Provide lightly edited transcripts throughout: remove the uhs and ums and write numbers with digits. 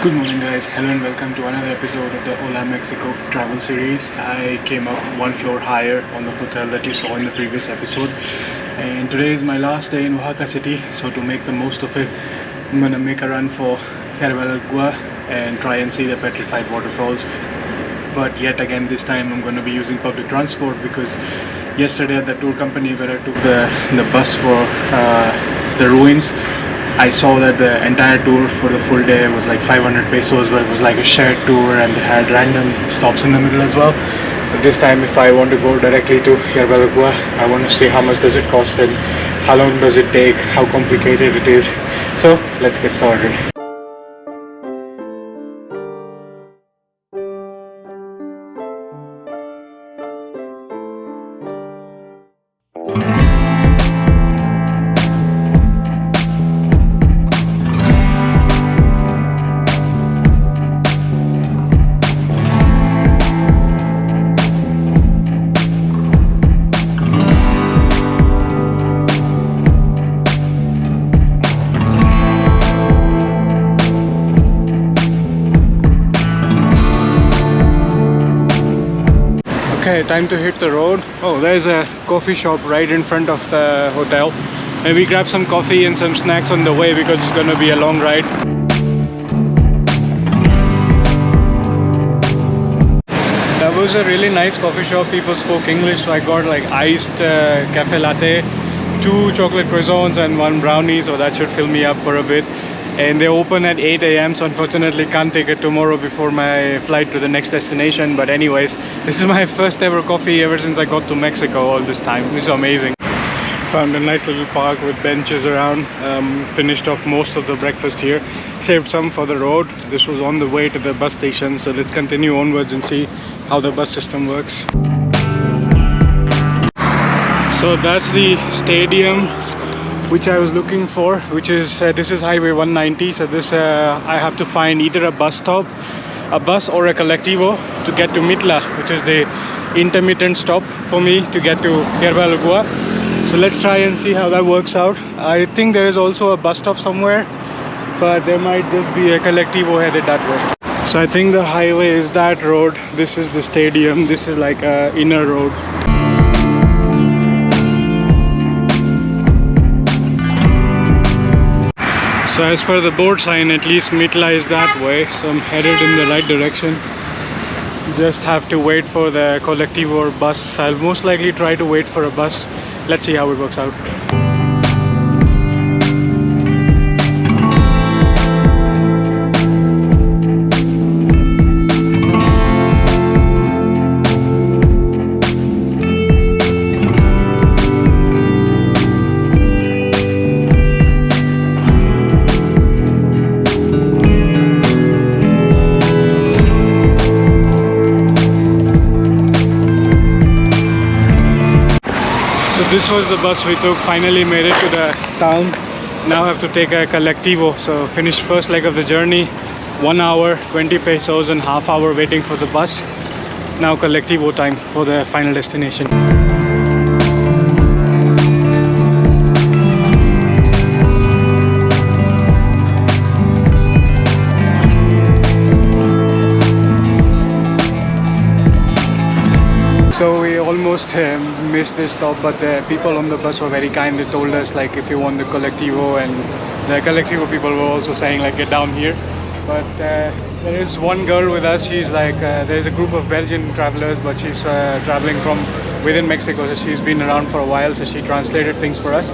Good morning guys, hello and welcome to another episode of the Hola Mexico travel series. I came up one floor higher on the hotel that you saw in the previous episode, and today is my last day in Oaxaca city, so to make the most of it, I'm gonna make a run for Hierve El Agua and try and see the petrified waterfalls. But yet again this time I'm going to be using public transport, because yesterday at the tour company where I took the bus for the ruins, I saw that the entire tour for the full day was like 500 pesos, but it was like a shared tour and they had random stops in the middle as well. But this time if I want to go directly to Hierve El Agua, I want to see how much does it cost and how long does it take, how complicated it is. So let's get started. Okay, time to hit the road. Oh, there's a coffee shop right in front of the hotel. Maybe grab some coffee and some snacks on the way, because it's gonna be a long ride. That was a really nice coffee shop. People spoke English, so I got like iced cafe latte, 2 chocolate croissants and 1 brownie, so that should fill me up for a bit. And they open at 8 AM, so unfortunately can't take it tomorrow before my flight to the next destination. But anyways, this is my first ever coffee ever since I got to Mexico all this time. It's amazing. Found a nice little park with benches around. Finished off most of the breakfast here. Saved some for the road. This was on the way to the bus station, so let's continue onwards and see how the bus system works. So that's the stadium which I was looking for, which is this is Highway 190. So this I have to find either a bus stop, a bus, or a colectivo to get to Mitla, which is the intermittent stop for me to get to Hierve El Agua. So let's try and see how that works out. I think there is also a bus stop somewhere, but there might just be a colectivo headed that way. So I think the highway is that road. This is the stadium. This is like a inner road. So as per the board sign, at least Mitla is that way, so I'm headed in the right direction. Just have to wait for the colectivo or bus. I'll most likely try to wait for a bus. Let's see how it works out. This was the bus we took, finally made it to the town. Now I have to take a colectivo, so finished first leg of the journey. 1 hour, 20 pesos and half hour waiting for the bus. Now colectivo time for the final destination. So we almost missed this stop, but the people on the bus were very kind. They told us like if you want the colectivo, and the colectivo people were also saying like get down here. But there is one girl with us. She's like there's a group of Belgian travelers, but she's traveling from within Mexico, so she's been around for a while, so she translated things for us.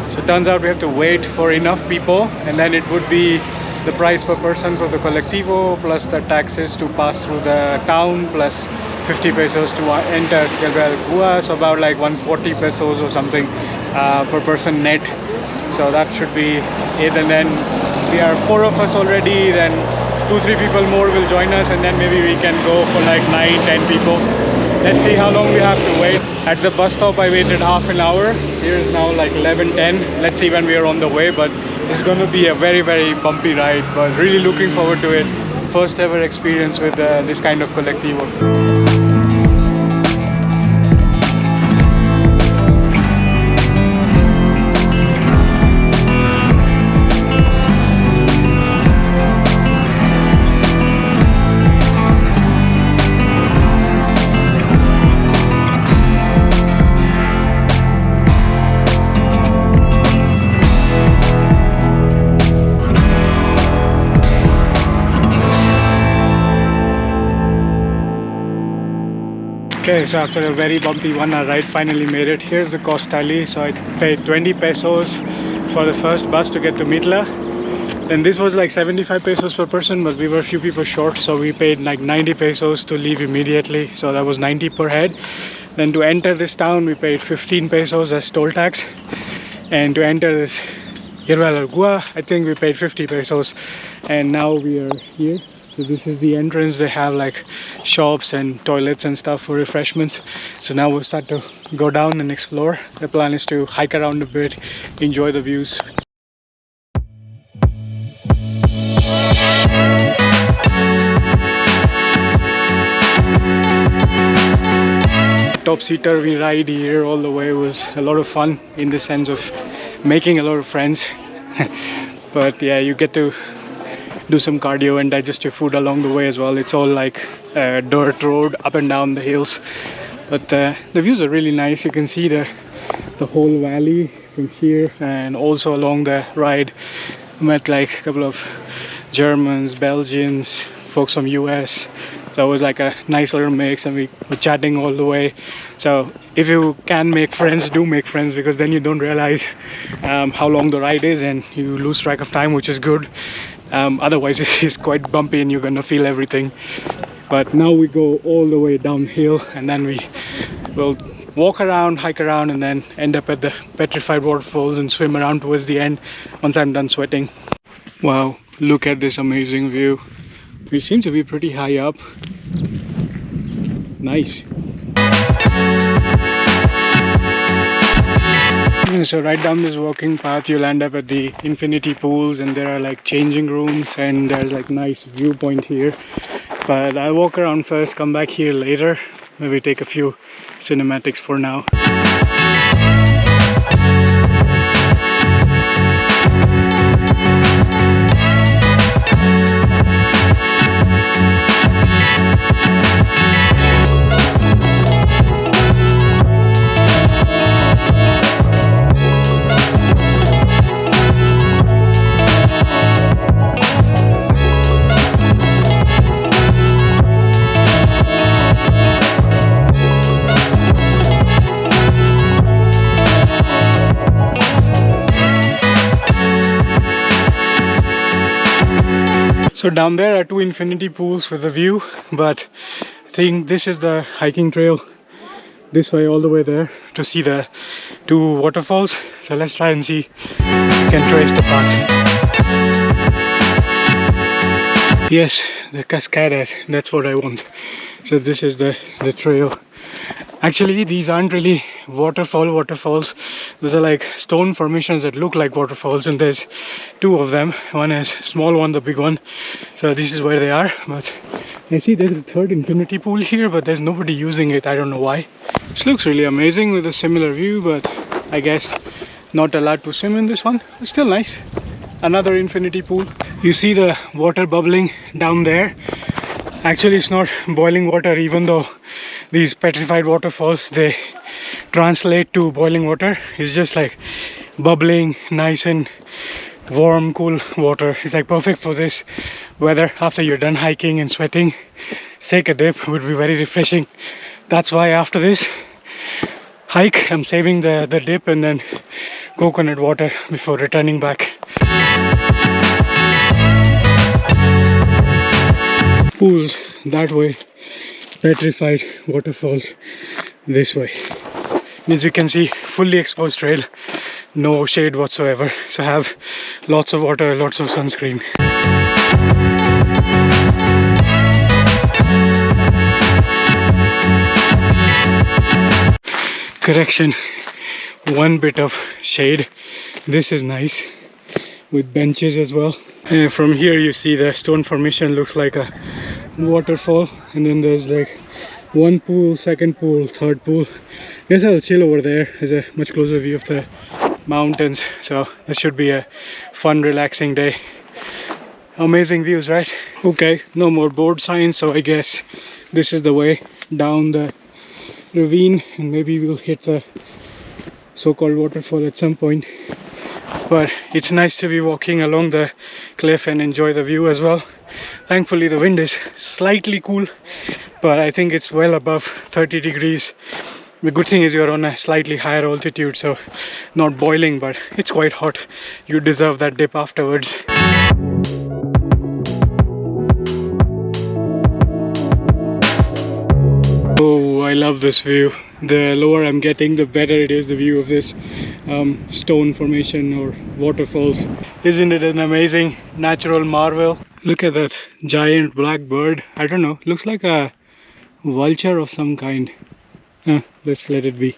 So it turns out we have to wait for enough people, and then it would be the price per person for the colectivo plus the taxes to pass through the town plus 50 pesos to enter Hierve El Agua, so about like 140 pesos or something per person net. So that should be it, and then we are 4 of us already, then 2-3 people more will join us, and then maybe we can go for like 9-10 people. Let's see how long we have to wait. At the bus stop I waited half an hour. Here is now like 11:10. Let's see when we are on the way, but this is going to be a very bumpy ride, but really looking forward to it. First ever experience with this kind of colectivo. Okay, so after a very bumpy 1 hour ride, finally made it. Here's the cost tally. So I paid 20 pesos for the first bus to get to Mitla. Then this was like 75 pesos per person, but we were a few people short, so we paid like 90 pesos to leave immediately. So that was 90 per head. Then to enter this town, we paid 15 pesos as toll tax. And to enter this Hierve El Agua, I think we paid 50 pesos. And now we are here. So this is the entrance. They have like shops and toilets and stuff for refreshments. So now we'll start to go down and explore. The plan is to hike around a bit, enjoy the views. Top seater we ride here all the way was a lot of fun in the sense of making a lot of friends. But yeah, you get to do some cardio and digest your food along the way as well. It's all like dirt road up and down the hills, but the views are really nice. You can see the whole valley from here, and also along the ride met like a couple of Germans, Belgians, folks from US. So it was like a nice little mix, and we were chatting all the way. So if you can make friends, do make friends, because then you don't realize how long the ride is and you lose track of time, which is good. Otherwise it's quite bumpy and you're gonna feel everything. But now we go all the way downhill, and then we will walk around, hike around, and then end up at the petrified waterfalls and swim around towards the end once I'm done sweating. Wow, look at this amazing view. We seem to be pretty high up. Nice. So right down this walking path you'll end up at the infinity pools, and there are like changing rooms, and there's like nice viewpoint here. But I'll walk around first, come back here later, maybe take a few cinematics for now. So down there are 2 infinity pools with a view, but I think this is the hiking trail this way all the way there to see the 2 waterfalls. So let's try and see if we can trace the path. Yes, the cascades, that's what I want. So this is the trail. Actually, these aren't really waterfalls. Those are like stone formations that look like waterfalls, and there's 2 of them. One is small one, the big one. So this is where they are. But I see there's a 3rd infinity pool here, but there's nobody using it. I don't know why. This looks really amazing with a similar view, but I guess not allowed to swim in this one. It's still nice. Another infinity pool. You see the water bubbling down there. Actually, it's not boiling water, even though these petrified waterfalls, they translate to boiling water. It's just like bubbling, nice and warm, cool water. It's like perfect for this weather. After you're done hiking and sweating, take a dip would be very refreshing. That's why after this hike, I'm saving the dip and then coconut water before returning back. Pools that way, petrified waterfalls this way. As you can see, fully exposed trail, no shade whatsoever. So have lots of water, lots of sunscreen. Correction, 1 bit of shade. This is nice with benches as well. From here you see the stone formation looks like a waterfall, and then there's like 1 pool, 2nd pool, 3rd pool. Guess I'll chill over there. There's a much closer view of the mountains, so this should be a fun, relaxing day. Amazing views, right? Okay, no more board signs, so I guess this is the way down the ravine, and maybe we'll hit the so-called waterfall at some point. But it's nice to be walking along the cliff and enjoy the view as well. Thankfully the wind is slightly cool, but I think it's well above 30 degrees. The good thing is you're on a slightly higher altitude, so not boiling, but it's quite hot. You deserve that dip afterwards. Oh, I love this view. The lower I'm getting, the better it is, the view of this stone formation or waterfalls. Isn't it an amazing natural marvel? Look at that giant black bird. I don't know, looks like a vulture of some kind. Let's let it be.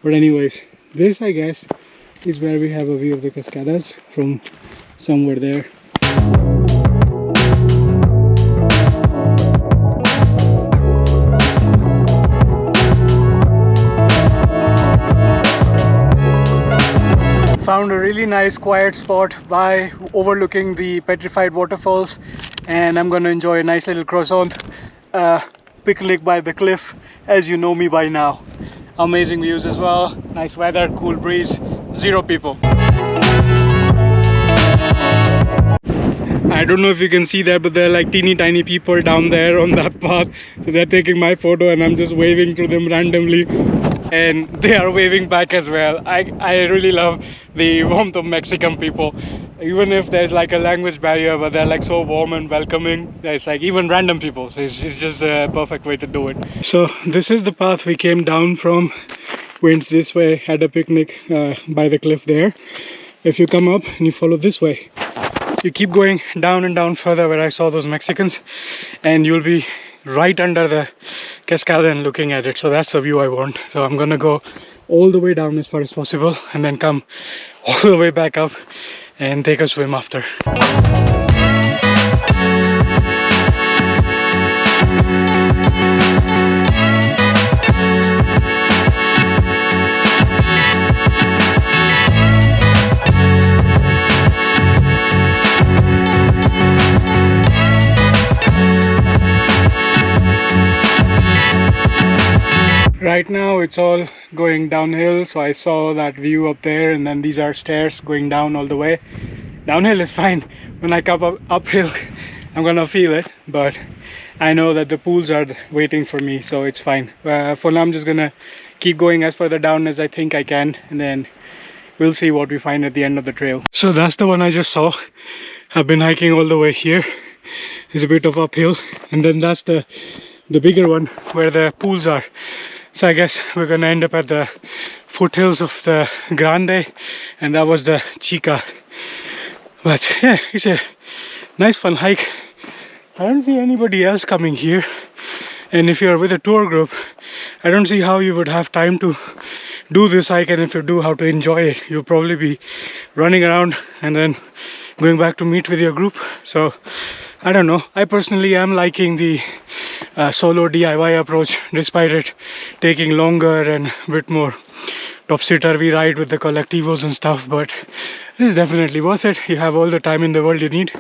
But anyways, this I guess is where we have a view of the cascadas from somewhere there. Found a really nice quiet spot by overlooking the petrified waterfalls, and I'm gonna enjoy a nice little croissant picnic by the cliff, as you know me by now. Amazing views as well, nice weather, cool breeze, zero people. I don't know if you can see that, but there are like teeny tiny people down there on that path. So they're taking my photo and I'm just waving to them randomly, and they are waving back as well. I really love the warmth of Mexican people, even if there's like a language barrier, but they're like so warm and welcoming. There's like even random people, so it's just a perfect way to do it. So this is the path we came down from, went this way, had a picnic by the cliff there. If you come up and you follow this way, you keep going down and down further where I saw those Mexicans, and you'll be right under the cascada and looking at it. So that's the view I want. So I'm gonna go all the way down as far as possible and then come all the way back up and take a swim after. Right now it's all going downhill, so I saw that view up there, and then these are stairs going down all the way. Downhill is fine. When I come uphill, I'm gonna feel it, but I know that the pools are waiting for me, so it's fine. For now I'm just gonna keep going as further down as I think I can, and then we'll see what we find at the end of the trail. So that's the one I just saw. I've been hiking all the way here. It's a bit of uphill, and then that's the bigger one where the pools are. So I guess we're gonna end up at the foothills of the Grande, and that was the Chica. But yeah, it's a nice fun hike. I don't see anybody else coming here, and if you're with a tour group, I don't see how you would have time to do this hike, and if you do, how to enjoy it. You'll probably be running around and then going back to meet with your group. So I don't know, I personally am liking the solo DIY approach, despite it taking longer and a bit more topsy-turvy ride with the colectivos and stuff. But this is definitely worth it. You have all the time in the world you need.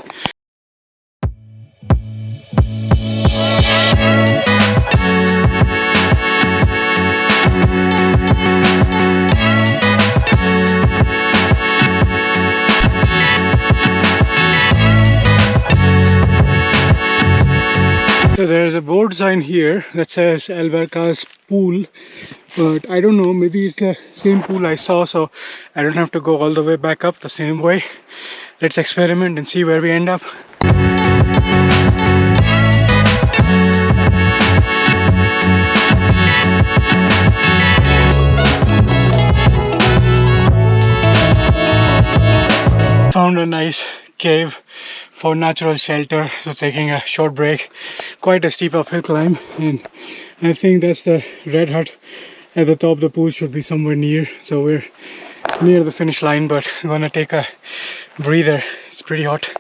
So there's a board sign here that says Alberca's pool, but I don't know, maybe it's the same pool I saw, so I don't have to go all the way back up the same way. Let's experiment and see where we end up. Found a nice cave for natural shelter, so taking a short break. Quite a steep uphill climb, and I think that's the red hut at the top. The pool should be somewhere near, so we're near the finish line, but I'm gonna take a breather. It's pretty hot.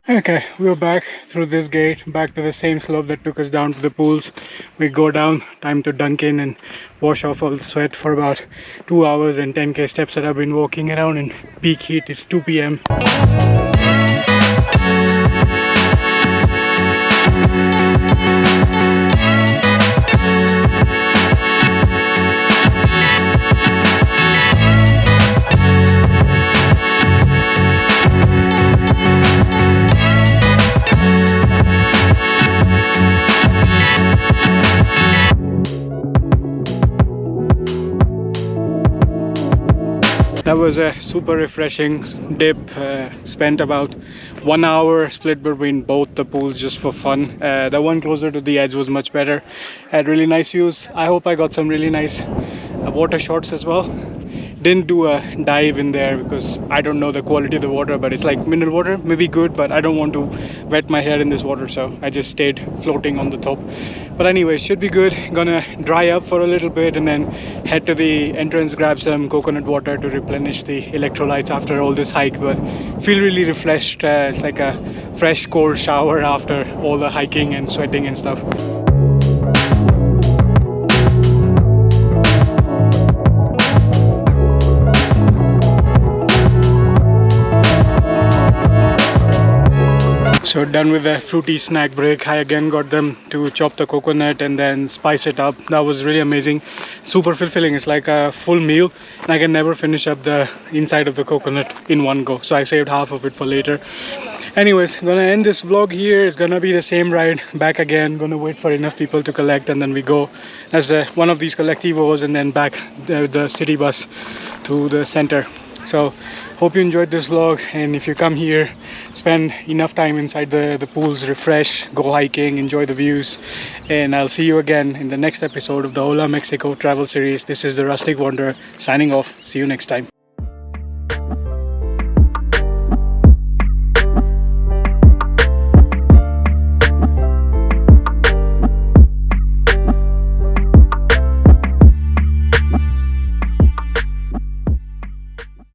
Okay, we're back through this gate, back to the same slope that took us down to the pools. We go down, time to dunk in and wash off all the sweat for about 2 hours and 10k steps that I've been walking around in peak heat. It's 2 p.m. that was a super refreshing dip. Spent about 1 hour split between both the pools just for fun. The one closer to the edge was much better, had really nice views. I hope I got some really nice water shots as well. Didn't do a dive in there because I don't know the quality of the water, but it's like mineral water, maybe good, but I don't want to wet my hair in this water, so I just stayed floating on the top. But anyway, should be good. Gonna dry up for a little bit and then head to the entrance, grab some coconut water to replenish the electrolytes after all this hike. But feel really refreshed. It's like a fresh cold shower after all the hiking and sweating and stuff. So done with the fruity snack break. I again got them to chop the coconut and then spice it up. That was really amazing, super fulfilling. It's like a full meal and I can never finish up the inside of the coconut in one go, so I saved half of it for later. Anyways, gonna end this vlog here. It's gonna be the same ride back again. Gonna wait for enough people to collect and then we go as one of these collectivos and then back the city bus to the center. So hope you enjoyed this vlog, and if you come here, spend enough time inside the pools, refresh, go hiking, enjoy the views, and I'll see you again in the next episode of the Hola Mexico travel series. This is the Rustic Wanderer signing off. See you next time.